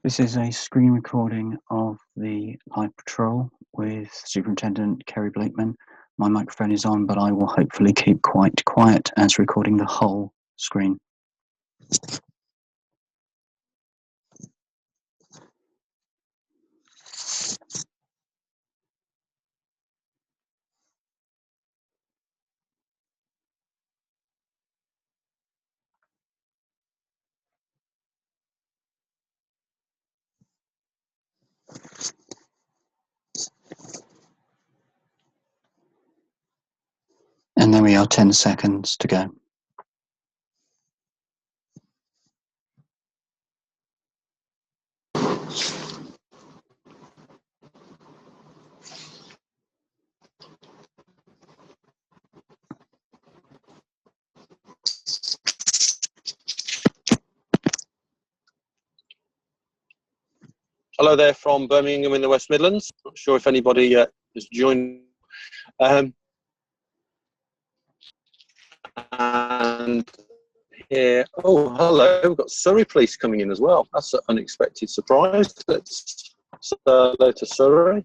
This is a screen recording of the live patrol with Superintendent Kerry Blakeman. My microphone is on, but I will hopefully keep quite quiet as recording the whole screen. And there we are, 10 seconds to go. Hello there from Birmingham in the West Midlands. Not sure if anybody has joined. And here, oh, hello, we've got Surrey Police coming in as well. That's an unexpected surprise. Let's say hello to Surrey.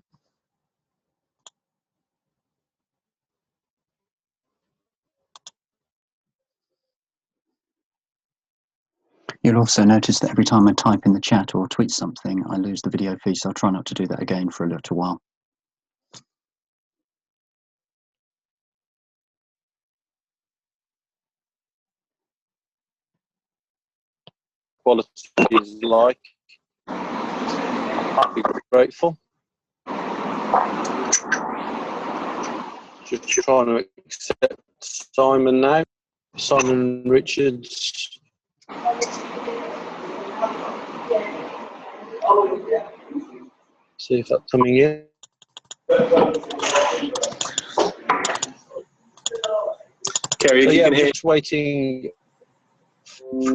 You'll also notice that every time I type in the chat or tweet something, I lose the video feed, so I'll try not to do that again for a little while. Quality is like. I'd be grateful. Just trying to accept Simon now. Simon Richards. See if that's coming in. Kerry, So yeah, we're just waiting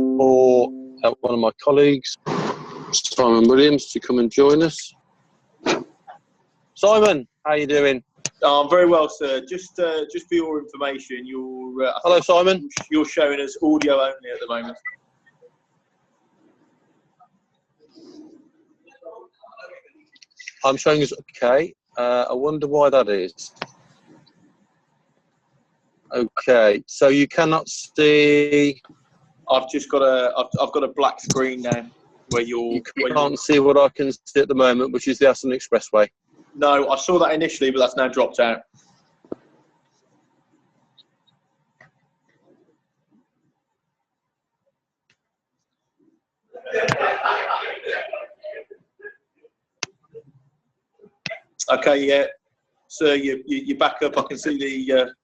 for one of my colleagues, Simon Williams, to come and join us. Simon, how are you doing? I'm very well, sir. Just for your information, hello, Simon. You're showing us audio only at the moment. I'm showing us okay. I wonder why that is. Okay, so you cannot see. I've just got a black screen now where you can't see what I can see at the moment, which is the Aston Expressway. No, I saw that initially, but that's now dropped out. Okay, yeah. So you back up. I can see the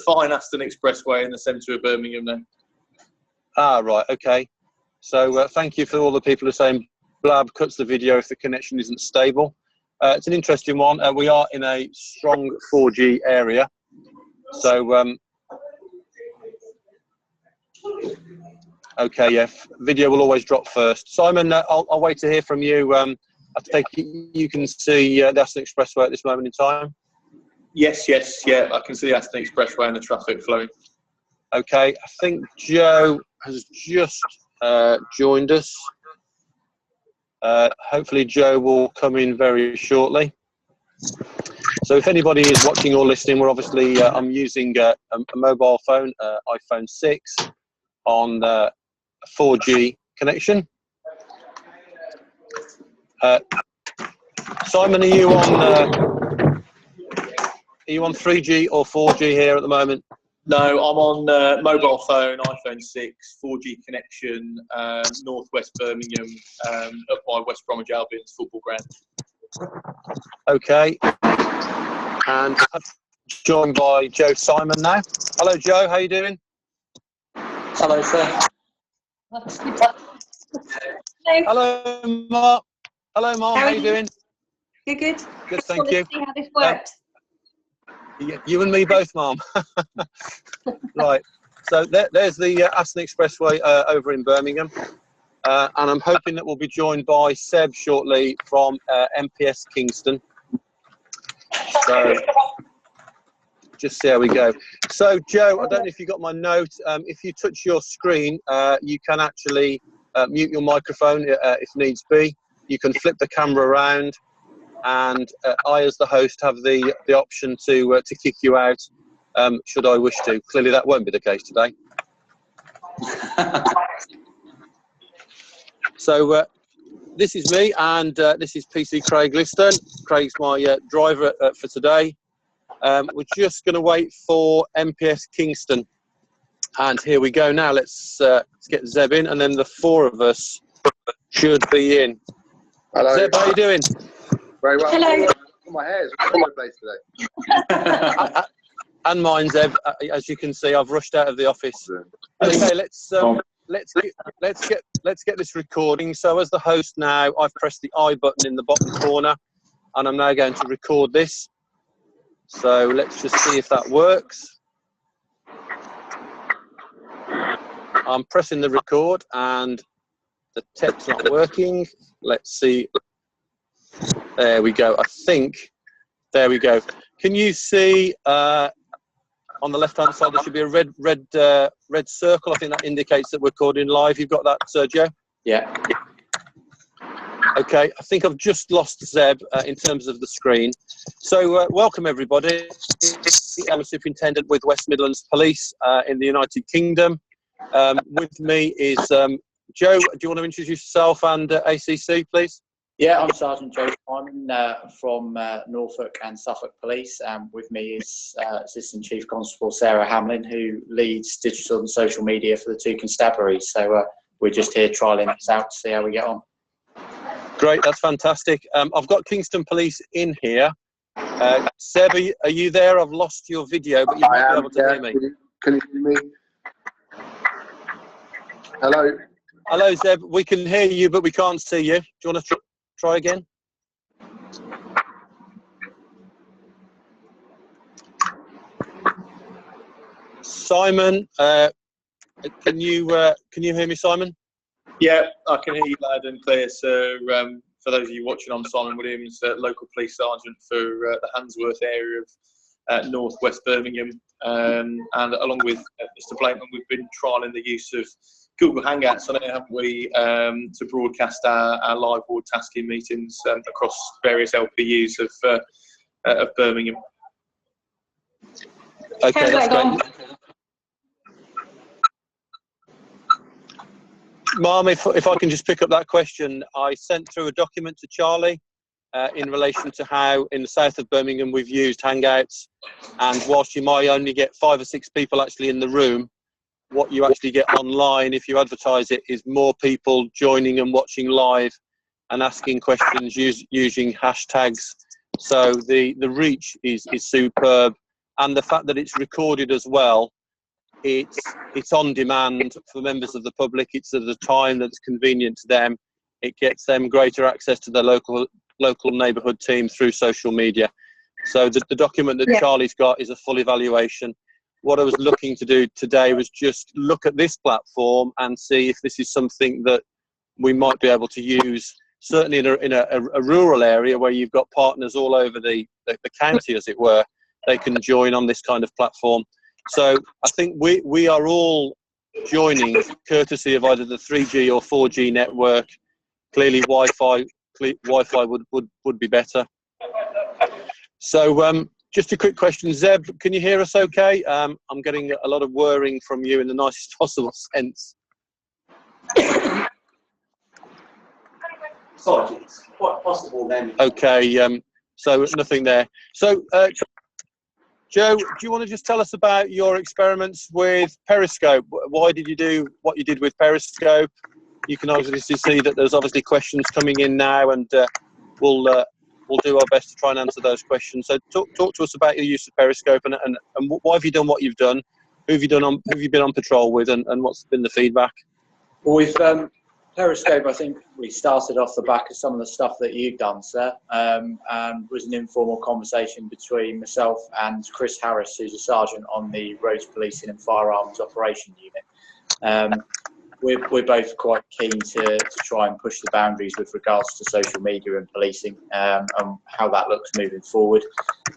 fine Aston Expressway in the centre of Birmingham now. Ah, right. Okay. So thank you for all the people who are saying Blab cuts the video if the connection isn't stable. It's an interesting one. We are in a strong 4G area. So, okay, yeah, video will always drop first. Simon, I'll wait to hear from you. I take it you can see the Aston Expressway at this moment in time? Yes, yeah, I can see the Aston Expressway and the traffic flowing. Okay, I think Joe has just joined us. Hopefully Joe will come in very shortly. So if anybody is watching or listening, we're obviously, I'm using a mobile phone, iPhone 6 on a 4G connection. Simon, are you on 3G or 4G here at the moment? No, I'm on mobile phone, iPhone 6, 4G connection, northwest Birmingham, up by West Bromwich Albion's football ground. Okay, and I'm joined by Joe Simon now. Hello, Joe. How you doing? Hello, sir. Hello, Mark. Hello, Mark. How you doing? You're good. Good, thank you. See how this works. You and me both, Mum. Right. So there's the Aston Expressway over in Birmingham. And I'm hoping that we'll be joined by Seb shortly from MPS Kingston. So just see how we go. So, Joe, I don't know if you got my note. If you touch your screen, you can actually mute your microphone if needs be. you can flip the camera around, and I, as the host, have the option to kick you out should I wish to. Clearly, that won't be the case today. So this is me, and this is PC Craig Liston. Craig's my driver for today. We're just going to wait for MPS Kingston, and here we go now. Let's get Zeb in, and then the four of us should be in. Hello. Zeb, how you doing? Very well. Hello. My hair's all over the place today. And mine, Zeb. As you can see, I've rushed out of the office. Okay, let's get this recording. So, as the host now, I've pressed the I button in the bottom corner, and I'm now going to record this. So let's just see if that works. I'm pressing the record, and the tech's not working. Let's see. There we go. I think. There we go. Can you see on the left-hand side there should be a red circle? I think that indicates that we're recording live. You've got that, Joe? Yeah. Okay. I think I've just lost Zeb in terms of the screen. So welcome everybody. I'm a superintendent with West Midlands Police in the United Kingdom. With me is Joe. Do you want to introduce yourself and ACC, please? Yeah, I'm Sergeant Joe Simon from Norfolk and Suffolk Police. With me is Assistant Chief Constable Sarah Hamlin, who leads digital and social media for the two constabularies. So we're just here trialling this out to see how we get on. Great, that's fantastic. I've got Kingston Police in here. Seb, are you there? I've lost your video, but you might be able to hear me. Can you hear me? Hello. Hello, Zeb. We can hear you, but we can't see you. Do you want to try again? Simon, can you hear me, Simon? Yeah, I can hear you loud and clear. So for those of you watching, I'm Simon Williams, local police sergeant for the Handsworth area of North West Birmingham. And along with Mr. Blakeman, we've been trialling the use of Google Hangouts, haven't we, to broadcast our live board tasking meetings across various LPUs of Birmingham. Okay, that's great. Ma'am, if I can just pick up that question, I sent through a document to Charlie in relation to how in the south of Birmingham we've used Hangouts, and whilst you might only get 5 or 6 people actually in the room, what you actually get online if you advertise it is more people joining and watching live and asking questions using hashtags. So the reach is superb, and the fact that it's recorded as well, it's on demand for members of the public. It's at a time that's convenient to them. It gets them greater access to their local neighbourhood team through social media. So the document that Charlie's got is a full evaluation. What I was looking to do today was just look at this platform and see if this is something that we might be able to use, certainly in a rural area where you've got partners all over the county, as it were. They can join on this kind of platform. So I think we are all joining courtesy of either the 3G or 4G network. Clearly Wi-Fi would be better. So just a quick question, Zeb, can you hear us okay? I'm getting a lot of whirring from you in the nicest possible sense. Sorry, it's quite possible then. Okay, so nothing there. So Joe, do you want to just tell us about your experiments with Periscope? Why did you do what you did with Periscope? You can obviously see that there's obviously questions coming in now, and we'll do our best to try and answer those questions. So talk to us about your use of Periscope and why have you done what you've done? Who have you been on patrol with, and what's been the feedback? Well, with Periscope, I think we started off the back of some of the stuff that you've done, sir, and was an informal conversation between myself and Chris Harris, who's a sergeant on the Roads Policing and Firearms Operation Unit. We're both quite keen to try and push the boundaries with regards to social media and policing, and how that looks moving forward.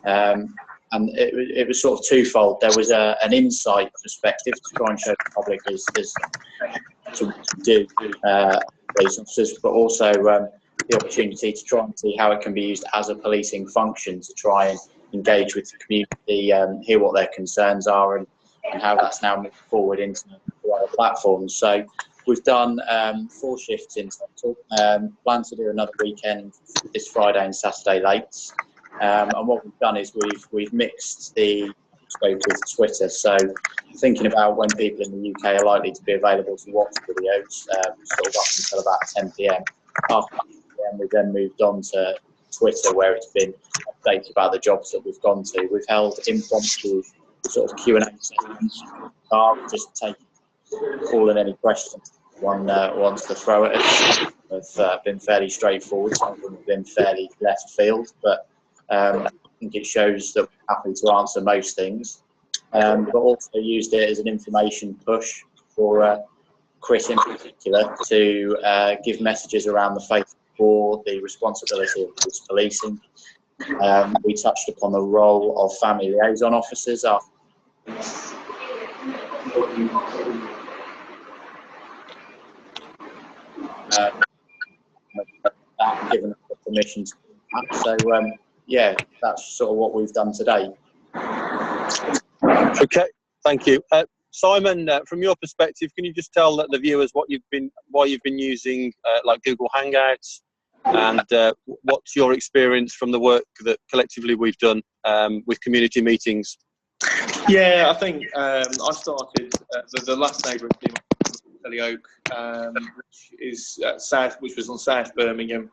And it was sort of twofold. There was an insight perspective to try and show the public as to do police officers, but also the opportunity to try and see how it can be used as a policing function to try and engage with the community, hear what their concerns are, and how that's now moved forward into the other platforms. So we've done 4 shifts in total. Plan to do another weekend this Friday and Saturday late. And what we've done is we've mixed the scope with Twitter. So thinking about when people in the UK are likely to be available to watch videos, sort of up until about 10 PM. After 10 PM, we then moved on to Twitter, where it's been updates about the jobs that we've gone to. We've held impromptu sort of Q&A sessions. Just take all and any questions one wants to throw at us. Have been fairly straightforward. Some of them have been fairly left field, but I think it shows that we're happy to answer most things. But also used it as an information push for Chris in particular to give messages around the faith for the responsibility of police policing. We touched upon the role of family liaison officers after given the permission to do that. So yeah, that's sort of what we've done today. Okay, thank you. Simon, from your perspective, can you just tell the viewers why you've been using like Google Hangouts, and what's your experience from the work that collectively we've done with community meetings? Yeah, I think I started the last neighbouring team, Selly Oak, which was on South Birmingham.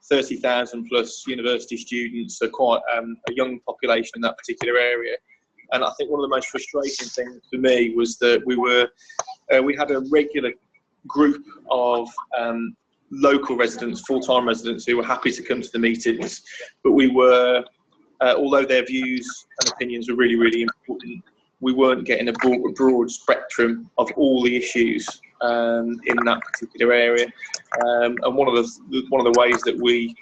30,000 plus university students, so quite a young population in that particular area. And I think one of the most frustrating things for me was that we had a regular group of local residents, full-time residents, who were happy to come to the meetings, but we were, although their views and opinions were really, really important, we weren't getting a broad spectrum of all the issues in that particular area. And one of the ways that we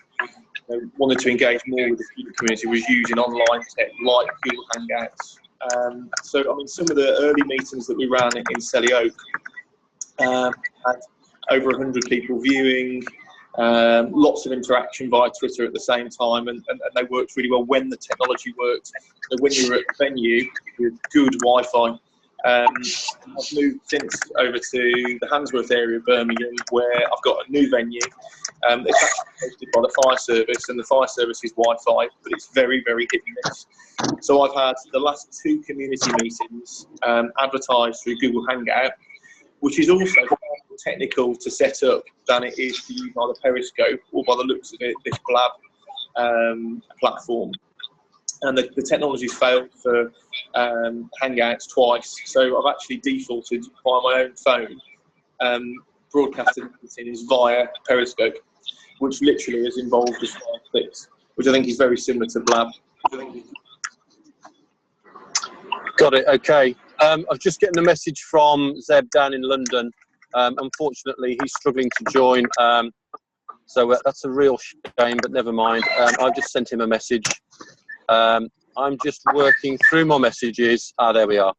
wanted to engage more with the student community was using online tech like Google Hangouts. So, I mean, some of the early meetings that we ran in Selly Oak had over 100 people viewing, lots of interaction via Twitter at the same time, and they worked really well when the technology worked. So when you were at the venue with good Wi-Fi. I've moved since over to the Handsworth area of Birmingham, where I've got a new venue. It's actually hosted by the fire service, and the fire service's Wi-Fi, but it's very, very hit and miss. So I've had the last 2 community meetings advertised through Google Hangout, which is also far more technical to set up than it is to use either Periscope or, by the looks of it, this Blab platform. And the technology's failed for Hangouts twice, so I've actually defaulted via my own phone. Broadcasting is via Periscope, which literally is involved just 5 clicks, which I think is very similar to Blab. Got it. Okay. I'm just getting a message from Zeb down in London. Unfortunately, he's struggling to join, so that's a real shame. But never mind. I've just sent him a message. I'm just working through my messages. There we are,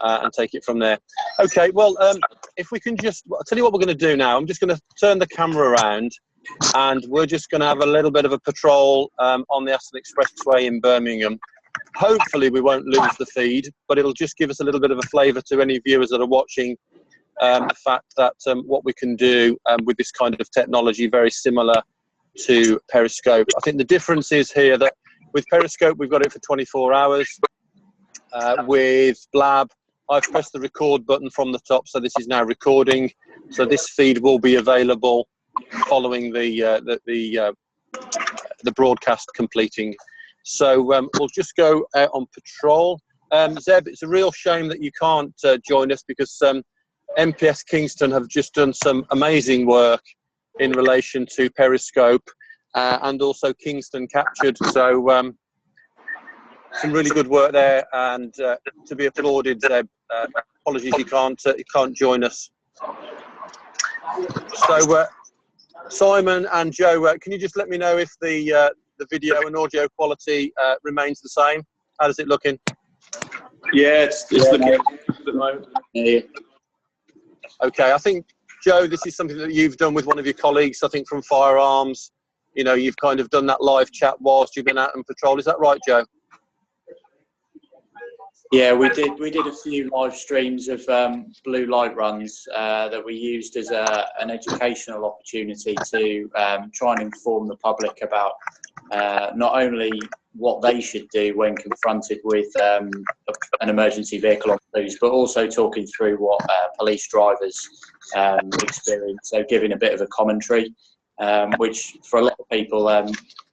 and take it from there. Okay. Well, if we can I'll tell you what we're going to do now. I'm just going to turn the camera around, and we're just going to have a little bit of a patrol on the Aston Expressway in Birmingham. Hopefully we won't lose the feed, but it'll just give us a little bit of a flavour to any viewers that are watching, the fact that what we can do with this kind of technology, very similar to Periscope. I think the difference is here that with Periscope we've got it for 24 hours. With Blab, I've pressed the record button from the top, so this is now recording. So this feed will be available following the broadcast completing. So we'll just go out on patrol. Zeb, it's a real shame that you can't join us, because MPS Kingston have just done some amazing work in relation to Periscope, and also Kingston Captured. So some really good work there, and to be applauded, Zeb. Apologies you can't join us. So Simon and Joe, can you just let me know if the video and audio quality remains the same? How is it looking? Yeah, it's looking good at the moment. Yeah. Okay, I think, Joe, this is something that you've done with one of your colleagues, I think from Firearms, you know, you've kind of done that live chat whilst you've been out on patrol. Is that right, Joe? Yeah, we did a few live streams of blue light runs that we used as an educational opportunity to try and inform the public about not only what they should do when confronted with an emergency vehicle on blues, but also talking through what police drivers experience. So giving a bit of a commentary, which for a lot of people,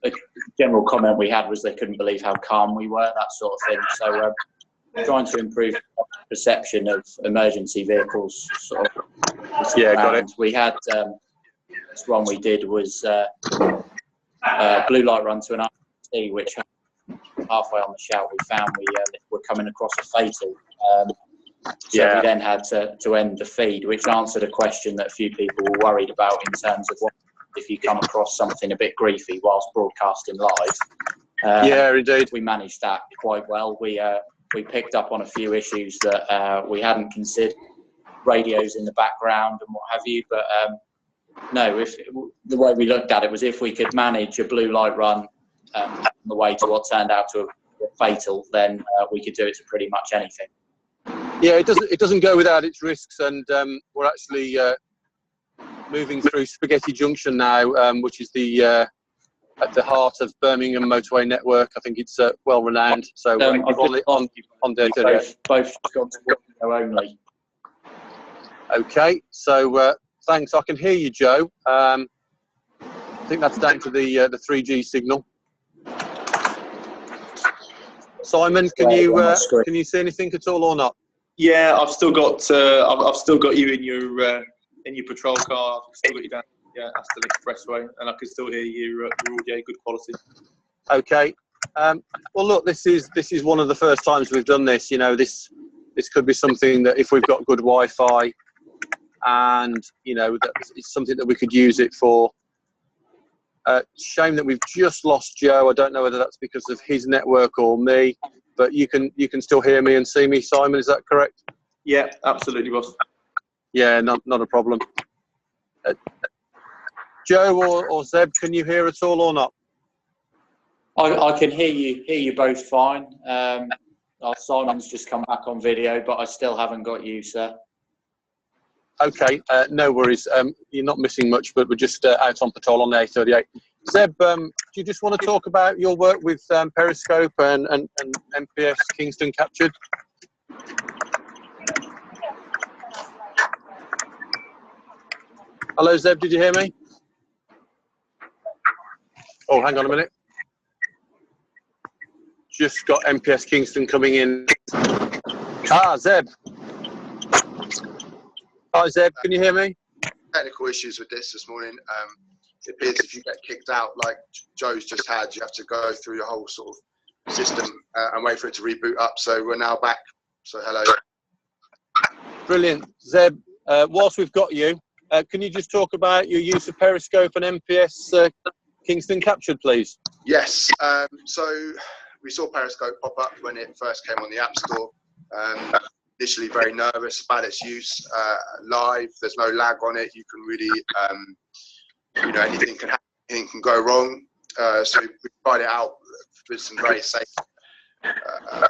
the general comment we had was they couldn't believe how calm we were, that sort of thing. So trying to improve perception of emergency vehicles. Sort of. Yeah, got it. We had this one we did was blue light run to an RT, which halfway on the shout we found we were coming across a fatal. So we then had to end the feed, which answered a question that a few people were worried about in terms of what if you come across something a bit griefy whilst broadcasting live. Yeah, indeed. We managed that quite well. We picked up on a few issues that we hadn't considered, radios in the background and what have you. But no, the way we looked at it was if we could manage a blue light run on the way to what turned out to a fatal, then we could do it to pretty much anything. Yeah, it doesn't go without its risks, and we're actually moving through Spaghetti Junction now, which is at the heart of Birmingham motorway network. I think it's well renowned. So on there today. Both got to go only. Okay, so thanks. I can hear you, Joe. I think that's down to the 3G signal. Simon, can you see anything at all or not? Yeah, I've still got you in your patrol car. I've still got you down. Yeah, Aston Expressway, and I can still hear your audio, good quality. Okay. Well, look, this is one of the first times we've done this. You know, this could be something that if we've got good Wi-Fi, and you know, that it's something that we could use it for. Shame that we've just lost Joe. I don't know whether that's because of his network or me, but you can still hear me and see me, Simon. Is that correct? Yeah, absolutely, boss. Yeah, not a problem. Joe or Zeb, can you hear at all or not? I can hear you both fine. Simon's just come back on video, but I still haven't got you, sir. Okay, no worries. You're not missing much, but we're just out on patrol on the A38. Zeb, do you just want to talk about your work with Periscope and MPS Kingston Captured? Hello, Zeb, did you hear me? Oh, hang on a minute. Just got MPS Kingston coming in. Zeb. Hi, Zeb, can you hear me? Technical issues with this morning. It appears if you get kicked out like Joe's just had, you have to go through your whole sort of system and wait for it to reboot up. So we're now back. So hello. Brilliant. Zeb, whilst we've got you, can you just talk about your use of Periscope and MPS Kingston Captured, please? Yes. So we saw Periscope pop up when it first came on the App Store. Initially very nervous about its use live. There's no lag on it. You can really, you know, anything can happen, anything can go wrong. So we tried it out with some very safe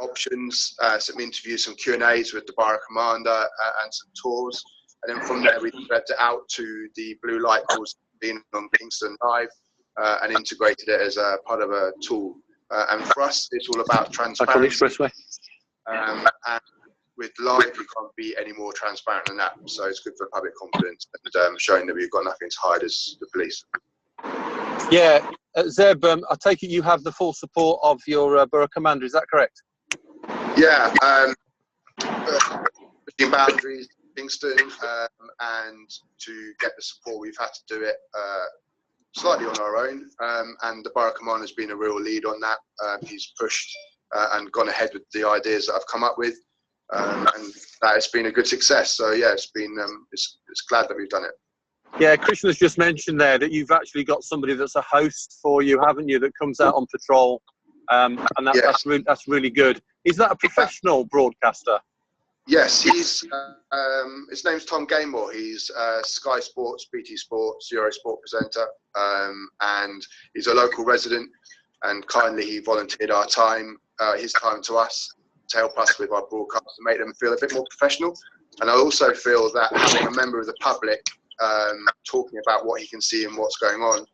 options, some interviews, some Q&As with the Borough Commander and some tours. And then from there we developed it out to the blue light calls being on Kingston Live and integrated it as a part of a tool. And for us, it's all about transparency. Expressway. And with live, you can't be any more transparent than that. So it's good for public confidence and showing that we've got nothing to hide as the police. Yeah, Zeb, I take it you have the full support of your Borough Commander, is that correct? Yeah, pushing boundaries, Kingston, and to get the support, we've had to do it slightly on our own. And the Borough Commander has been a real lead on that. He's pushed and gone ahead with the ideas that I've come up with. And that has been a good success. So yeah, it's been it's glad that we've done it. Yeah, Krishna's just mentioned there that you've actually got somebody that's a host for you, haven't you, that comes out on patrol, and that's really good. Is that a professional broadcaster? Yes, he's. His name's Tom Gaymore. He's Sky Sports, BT Sports, Eurosport presenter, and he's a local resident. And kindly, he volunteered his time to us to help us with our broadcast and make them feel a bit more professional. And I also feel that having a member of the public talking about what he can see and what's going on,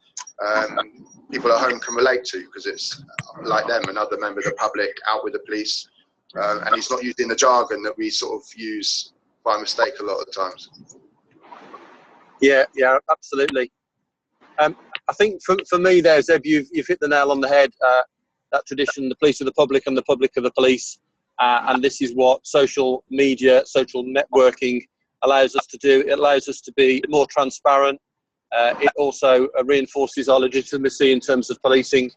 people at home can relate to, because it's like them, another member of the public out with the police. And he's not using the jargon that we sort of use by mistake a lot of the times. Yeah, absolutely. I think for me there, Zeb, you've hit the nail on the head. That tradition, the police of the public and the public of the police. And this is what social media, social networking allows us to do. It allows us to be more transparent. It also reinforces our legitimacy in terms of policing.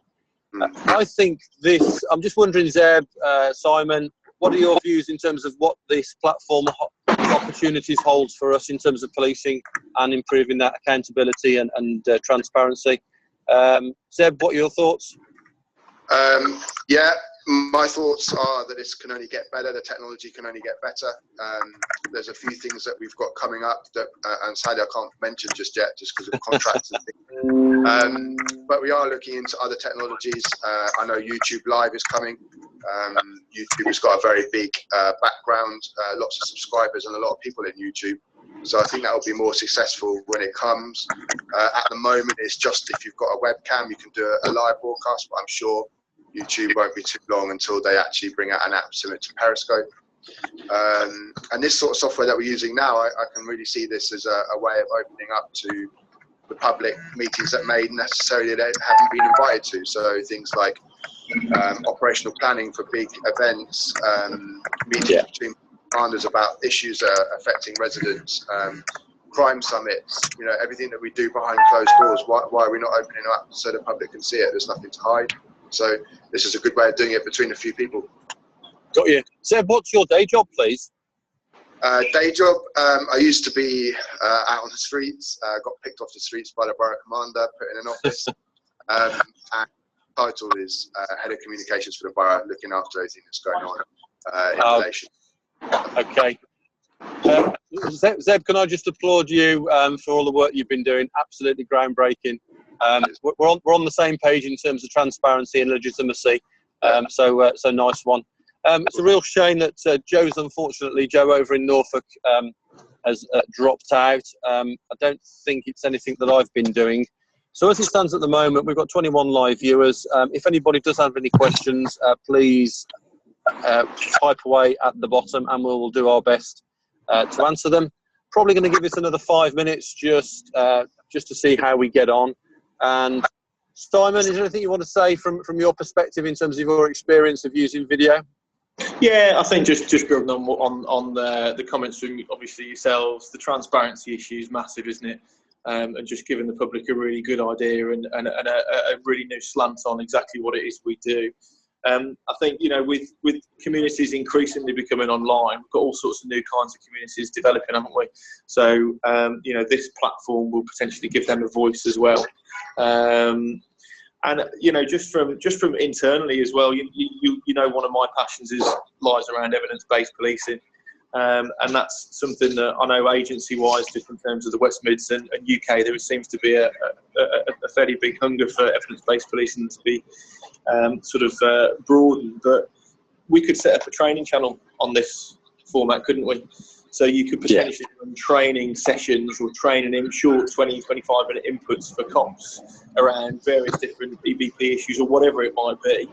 I think this, I'm just wondering, Zeb, Simon, what are your views in terms of what this platform opportunities holds for us in terms of policing and improving that accountability and transparency? Zeb, what are your thoughts? Yeah, my thoughts are that this can only get better. The technology can only get better. There's a few things that we've got coming up that, and sadly I can't mention just yet, just because of contracts and things. But we are looking into other technologies. I know YouTube Live is coming. YouTube has got a very big background, lots of subscribers and a lot of people in YouTube. So I think that will be more successful when it comes. At the moment, it's just if you've got a webcam, you can do a live broadcast, but I'm sure YouTube won't be too long until they actually bring out an app similar to Periscope. And this sort of software that we're using now, I can really see this as a way of opening up to the public meetings that may necessarily they haven't been invited to. So things like operational planning for big events, meetings between commanders about issues affecting residents, crime summits, you know, everything that we do behind closed doors. Why are we not opening up so the public can see it? There's nothing to hide. So this is a good way of doing it between a few people. Got you. Zeb, what's your day job, please? Day job, I used to be out on the streets, got picked off the streets by the borough commander, put in an office, and title is Head of Communications for the borough, looking after everything that's going on in relation. Okay. Zeb, can I just applaud you for all the work you've been doing? Absolutely groundbreaking. We're on the same page in terms of transparency and legitimacy. So nice one. It's a real shame that Joe over in Norfolk has dropped out. I don't think it's anything that I've been doing. So as it stands at the moment, we've got 21 live viewers. If anybody does have any questions, please type away at the bottom and we'll do our best to answer them. Probably going to give us another 5 minutes just to see how we get on. And Simon, is there anything you want to say from your perspective in terms of your experience of using video? Yeah, I think just building on the comments from obviously yourselves, the transparency issue is massive, isn't it? And just giving the public a really good idea and a really new slant on exactly what it is we do. I think, you know, with communities increasingly becoming online, we've got all sorts of new kinds of communities developing, haven't we? So, you know, this platform will potentially give them a voice as well. And you know, just from internally as well, you know, one of my passions lies around evidence-based policing, and that's something that I know agency-wise, just in terms of the West Mids and UK, there seems to be a fairly big hunger for evidence-based policing to be sort of broadened. But we could set up a training channel on this format, couldn't we? So you could potentially run training sessions or training short 20, 25-minute inputs for cops around various different EBP issues or whatever it might be.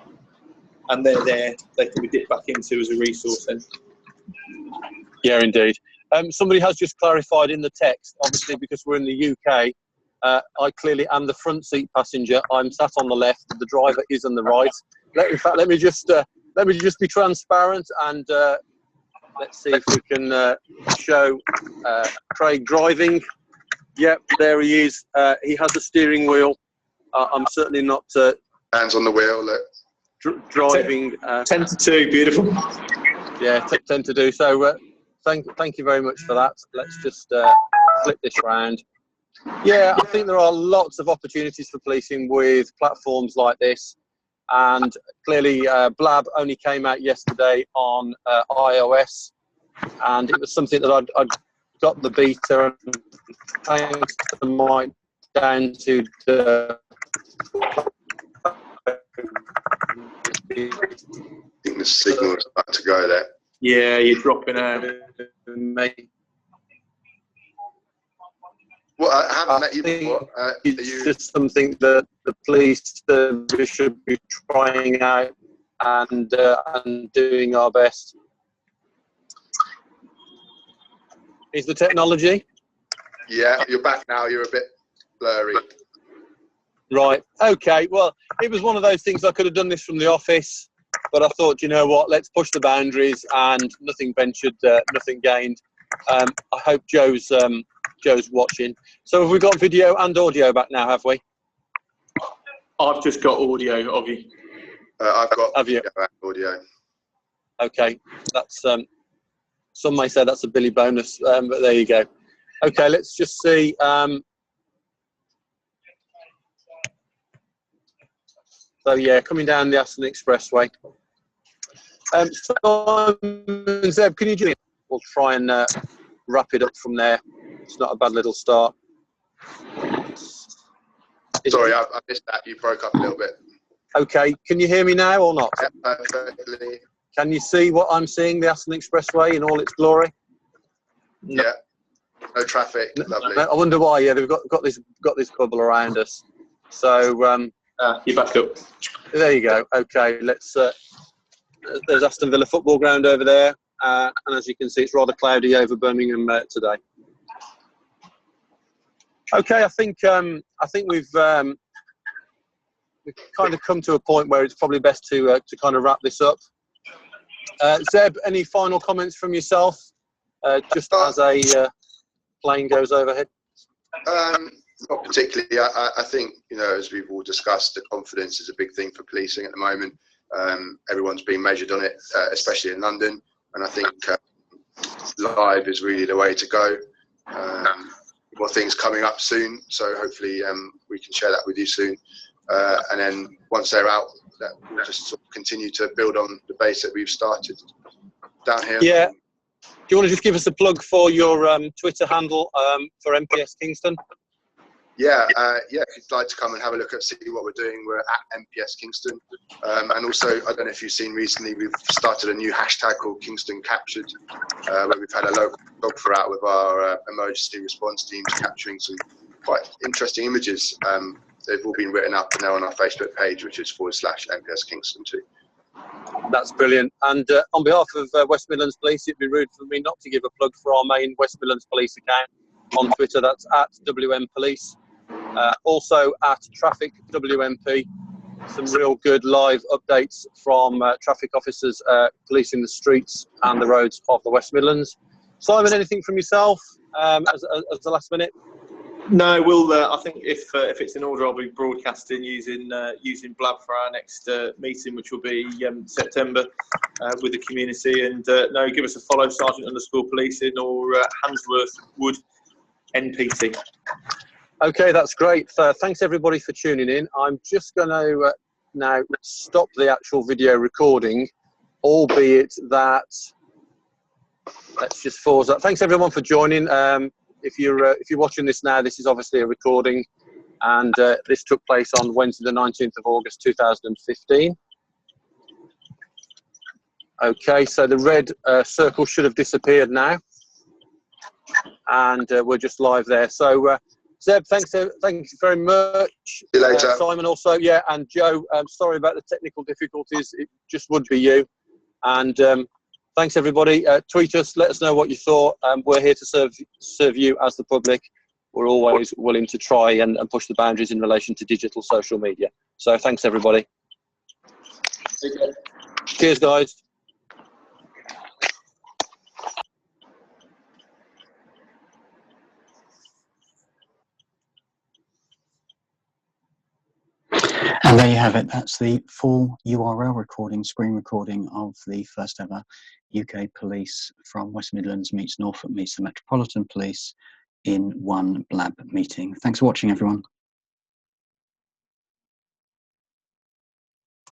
And they're there, they can be dipped back into as a resource then. Yeah, indeed. Somebody has just clarified in the text, obviously because we're in the UK, I clearly am the front seat passenger. I'm sat on the left, the driver is on the right. In fact, let me just be transparent and let's see if we can show Craig driving. Yep, there he is. He has a steering wheel. I'm certainly not hands on the wheel. Look. Driving. 10 to 2, beautiful. Yeah, 10 to do. So thank you very much for that. Let's just flip this round. Yeah, I think there are lots of opportunities for policing with platforms like this. And clearly, Blab only came out yesterday on iOS. and it was something that I'd got the beta, and thanks to Mike down to the I think the signal is about to go there. Yeah, you're dropping out. Well, I haven't met you think before. It's just something that the police service should be trying out and doing our best. Is the technology? Yeah, you're back now. You're a bit blurry. Right. Okay. Well, it was one of those things. I could have done this from the office, but I thought, you know what? Let's push the boundaries, and nothing ventured, nothing gained. I hope Joe's watching. So have we got video and audio back now? Have we? I've just got audio of you. I've got Have you? audio. Okay. That's some may say that's a Billy bonus, but there you go. Okay. Let's just see. So yeah, coming down the Aston Expressway. So, Zeb, can you do it? We'll try and wrap it up from there. It's not a bad little start. Sorry, I missed that. You broke up a little bit. Okay, can you hear me now or not? Yeah, perfectly. Can you see what I'm seeing, the Aston Expressway in all its glory? No. Yeah. No traffic. Lovely. I wonder why. Yeah, they've got this bubble around us. So You're back up. there you go. Okay, let's. There's Aston Villa football ground over there, and as you can see, it's rather cloudy over Birmingham today. Okay, I think we've kind of come to a point where it's probably best to kind of wrap this up. Zeb, any final comments from yourself, just as a plane goes overhead? Not particularly. I think, you know, as we've all discussed, the confidence is a big thing for policing at the moment. Everyone's being measured on it, especially in London, and I think live is really the way to go. More things coming up soon, so hopefully we can share that with you soon. And then once they're out, we'll just sort of continue to build on the base that we've started down here. Yeah. Do you want to just give us a plug for your Twitter handle for MPS Kingston? Yeah, if you'd like to come and have a look at see what we're doing, we're at MPS Kingston. And also, I don't know if you've seen recently, we've started a new hashtag called Kingston Captured, where we've had a local photographer out with our emergency response teams capturing some quite interesting images. They've all been written up and they're on our Facebook page, which is /MPS Kingston too. That's brilliant. And on behalf of West Midlands Police, it'd be rude for me not to give a plug for our main West Midlands Police account on Twitter. That's at WM Police. Also at Traffic WMP. Some real good live updates from traffic officers policing the streets and the roads of the West Midlands. Simon, anything from yourself as the last minute? No, we'll. I think if it's in order, I'll be broadcasting using Blab for our next meeting, which will be September with the community. And no, give us a follow, Sergeant_Policing or Handsworth Wood NPT. Okay, that's great. Thanks everybody for tuning in. I'm just going to now stop the actual video recording, albeit that. Let's just pause that. Thanks everyone for joining. If you're watching this now, this is obviously a recording, and this took place on Wednesday, the 19th of August, 2015. Okay, so the red circle should have disappeared now, and we're just live there. So, Zeb, thank you very much. See you later. Simon also, yeah, and Joe, sorry about the technical difficulties. It just would be you. And thanks everybody. Tweet us, let us know what you thought. We're here to serve you as the public. We're always willing to try and push the boundaries in relation to digital social media. So thanks everybody. Cheers guys. And there you have it. That's the full URL recording, screen recording of the first ever UK Police from West Midlands meets Norfolk meets the Metropolitan Police in one Blab meeting. Thanks for watching, everyone.